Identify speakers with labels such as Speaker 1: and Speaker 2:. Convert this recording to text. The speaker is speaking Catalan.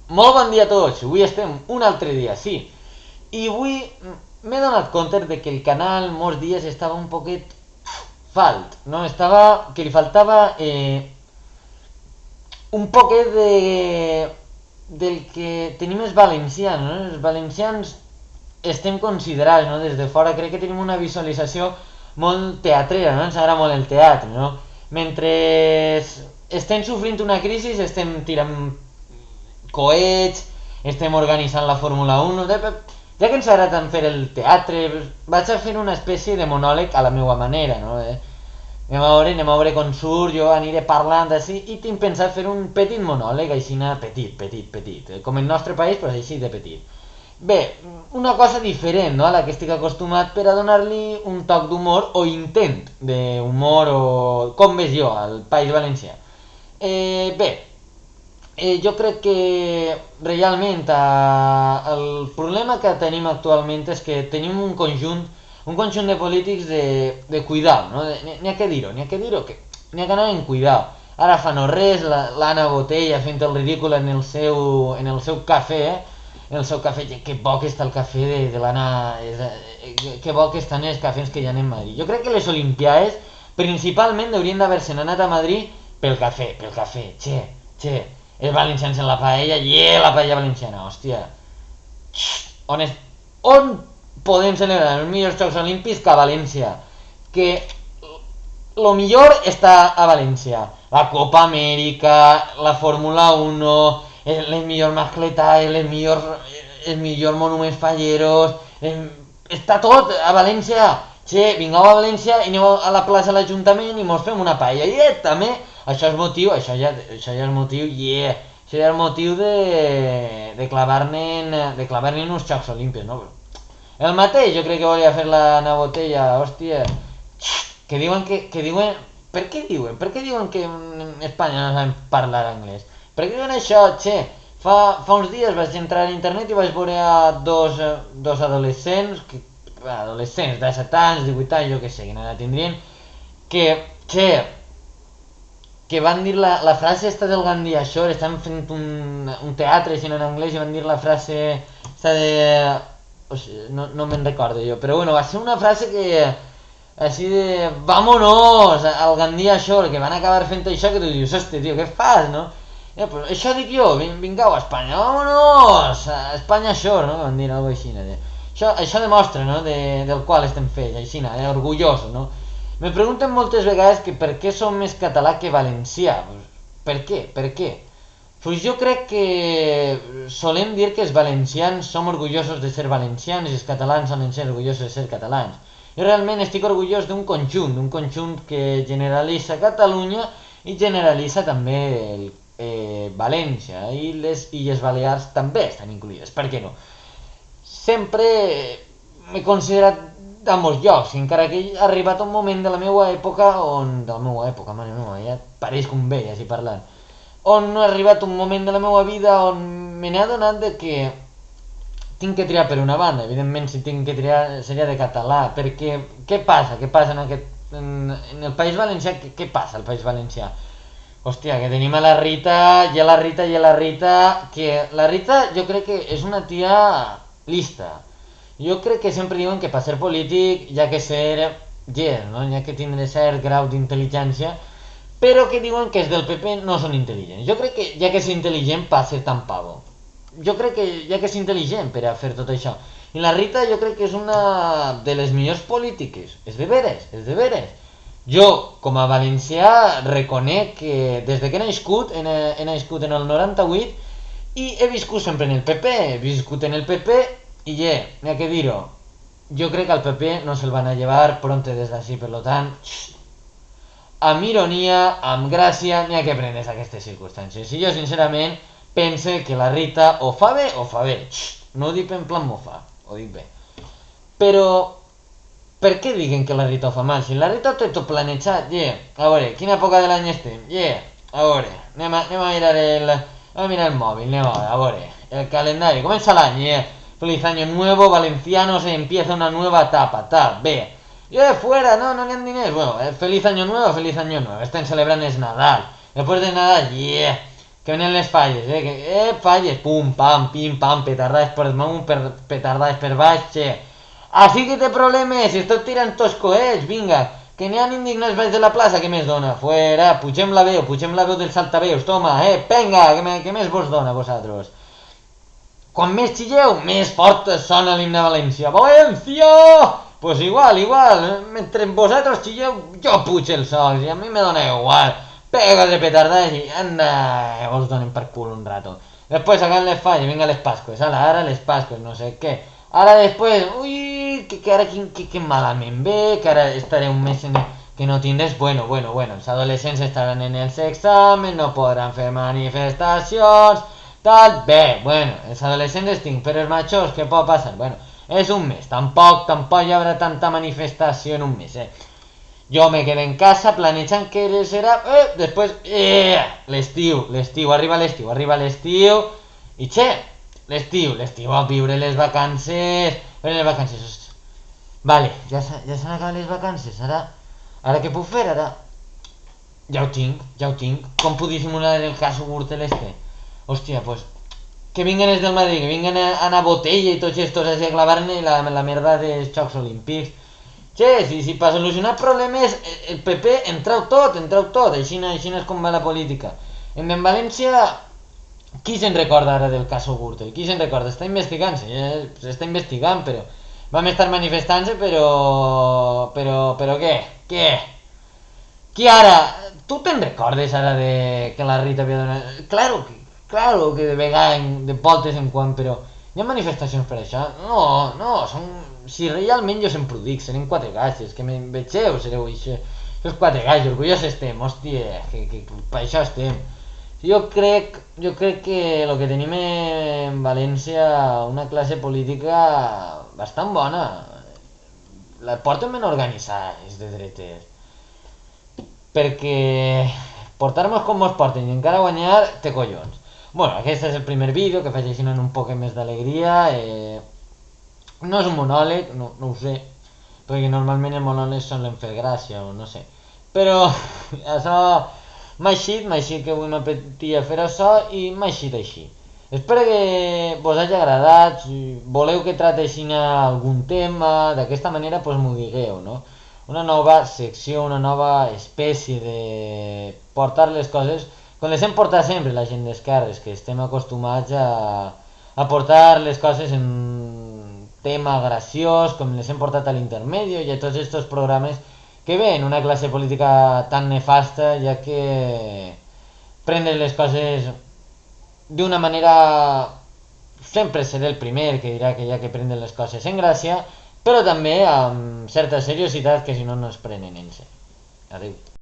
Speaker 1: Molt bon dia a tots, avui estem un altre dia, sí. I avui m'he donat compte de que el canal molts dies estava un poquet falt, no? Que li faltava un poquet del que tenim els valencians, no? Els valencians estem considerats, no? Des de fora crec que tenim una visualització molt teatrera, no? Ens agrada molt el teatre, no? Mentre estem sofrint una crisi, estem tirant coets, estem organitzant la Fórmula 1, ja que ens agrada tant fer el teatre, vaig a fer una espècie de monòleg a la meva manera, no? Anem a veure com surt, jo aniré parlant així, i tinc pensat fer un petit monòleg, així petit, com el nostre país, però així de petit. Bé, una cosa diferent, no?, a la que estic acostumat, per a donar-li un toc d'humor o intent d'humor o com veig jo al País Valencià. Bé, jo crec que realment el problema que tenim actualment és que tenim un conjunt de polítics de cuidar, no? N'hi ha que dir-ho, n'hi ha que dir-ho, n'hi ha que anar en cuidar. Ara fa no res, l'Anna Botella fent el ridícul en el seu cafè, en el seu cafè, que bo que està el cafè de l'Anna, que bo que estan els cafès que hi ha en Madrid. Jo crec que les Olimpiades principalment haurien d'haver-se'n anat a Madrid pel cafè, che, els valencians en la paella, la paella valenciana, hòstia. On podem celebrar els millors Jocs Olímpics que a València? Que lo millor està a València. La Copa Amèrica, la Fórmula 1, les millors mascletades, els millors monuments falleros, està tot a València. Che, vingueu a València i aneu a la plaça de l'Ajuntament i mos fem una paella. També, això és motiu, això ja és motiu, això ja és motiu de clavar-ne uns Jocs Olímpics, no? El mateix, jo crec que volia fer la Botella, hòstia, que diuen per què diuen que en Espanya no saben parlar anglès? Per què diuen això, che? Fa uns dies vaig entrar a internet i vaig veure a dos adolescents, adolescents de 7 anys, 18 anys, jo què sé, quina edat tindrien, que van dir la frase esta del Gandia Shore, estan fent un teatre sinó en anglès i van dir la frase esta de... O sigui, no me'n recordo jo, però bueno, va ser una frase que així de vámonos al Gandia Shore, que van acabar fent això que tu dius, hòstia, tio, què fas, no? Pues això dic jo, vingueu a Espanya, vámonos a Espanya Shore, no? Van dir alguna cosa així, això demostra, no?, del qual estem fets, així, orgullosos, no? Me pregunten moltes vegades que per què som més català que valencià. Per què? Pues jo crec que solem dir que els valencians som orgullosos de ser valencians i els catalans solen ser orgullosos de ser catalans. Jo realment estic orgullós d'un conjunt que generalitza Catalunya i generalitza també València, i les Illes Balears també estan incluïdes, per què no? Sempre m'he considerat a molts llocs, encara que ha arribat un moment de la meva època mare meva, ja pareix com vell així parlant, on ha arribat un moment de la meva vida on me n'he adonat de que tinc que triar per una banda. Evidentment, si tinc que triar seria de català, perquè què passa en el País Valencià? Què passa al País Valencià? Hòstia, que tenim a la Rita, que la Rita jo crec que és una tia lista. Jo crec que sempre diuen que per ser polític hi ha que ser no? Hi ha que tindre cert grau d'intel·ligència, però que diuen que els del PP no són intel·ligents. Jo crec que hi ha que ser intel·ligent per ser tan pavo. Jo crec que hi ha que ser intel·ligent per a fer tot això. I la Rita jo crec que és una de les millors polítiques. És de veres. Jo, com a valencià, reconec que des que he nascut en el 98 i he viscut sempre en el PP, i n'hi ha que dir-ho. Jo crec que al PP no se'l van a llevar pronto des d'ací, per tant, amb ironia, amb gràcia, n'hi ha que prendre's aquestes circumstàncies. I jo, sincerament, pense que la Rita o fa bé, no ho dic en plan mofa, ho dic bé. Però, per què diguen que la Rita ho fa mal? Si la Rita ho té tot planejat, a veure, quina època de l'any estem? A veure, anem a mirar el mòbil, a veure, el calendari, comença l'any, Feliz Año Nuevo, valencianos, empieza una nueva etapa, bé. Fuera, no n'hi ha diners, bueno, Feliz Año Nuevo, estem celebrant el Nadal. Después de Nadal, que venen les falles, falles, pum, pam, pim, pam, petardades per damunt, petardades per baix, Així que té problemes, estou tirant tots coets, vinga, que n'hi ha indignats baix de la plaça, què més dona? Fuera, pugem la veu dels altaveus, toma, venga, que més vos dona a vosaltres? Quan més xilleu, més fort sona l'himne de València. València! Pues igual, mentre vosaltres xilleu, jo puig el sol, i a mi me dona igual. Pega de petardades i anda, vos donen per cul un rato. Después sacan les falles, venga les Pascues, ara les Pascues, no sé què. Ara després, que ara que malament ve, que ara estaré un mes que no tindràs, bueno, els adolescents estaran en els exàmens, no podran fer manifestacions, tal, bé, bueno, els adolescents tinc, però els majors, què pot passar? Bueno, és un mes, tampoc hi haurà tanta manifestació en un mes, Jo me quedé en casa planejant què serà, després, l'estiu, arriba l'estiu, i l'estiu, a viure les vacances, vale, ja s'han acabat les vacances, ara què puc fer, ara? Ja ho tinc, com puc dissimular el cas Gürtel este? Hòstia, pues, que vinguen els del Madrid, que vinguen a anar a Botella i tots estos a clavar-ne la merda dels Jocs Olímpics. Si per solucionar problemes el PP entrau tot, així és com va la política. En València, qui se'n recorda ara del cas Gürtel? Qui se'n recorda? Està investigant, però vam estar manifestant-se, però què? Qui ara? Tu te'n recordes ara de que la Rita havia donat... Claro que de vegades, de voltes en quan, però hi ha manifestacions per això? No, si realment jo sempre ho dic, serem quatre gatges, que me vegeu, sereu això, els quatre gatges, orgullosos estem, hòstia, que per això estem. Jo crec que el que tenim en València, una classe política bastant bona, la porten ben organitzada, els de dretes, perquè portar-nos com mos porten i encara guanyar, té collons. Bueno, aquest és el primer vídeo, que faig així en un poc més d'alegria, no és un monòleg, no ho sé, perquè normalment els monòlegs solen fer gràcia o no sé, però això m'ha eixit que avui m'apetia fer això i m'ha eixit així. Espero que vos hagi agradat, si voleu que trate algun tema, d'aquesta manera pues m'ho digueu, no? Una nova secció, una nova espècie de portar les coses com les hem portat sempre la gent d'esquerres, que estem acostumats a portar les coses en tema graciós, com les hem portat a l'intermedio i a tots aquests programes que ven una classe política tan nefasta, ja que prendre les coses d'una manera... Sempre seré el primer que dirà que hi ha que prendre les coses en gràcia, però també amb certa seriositat, que si no no es prenen en sèrio. Adéu.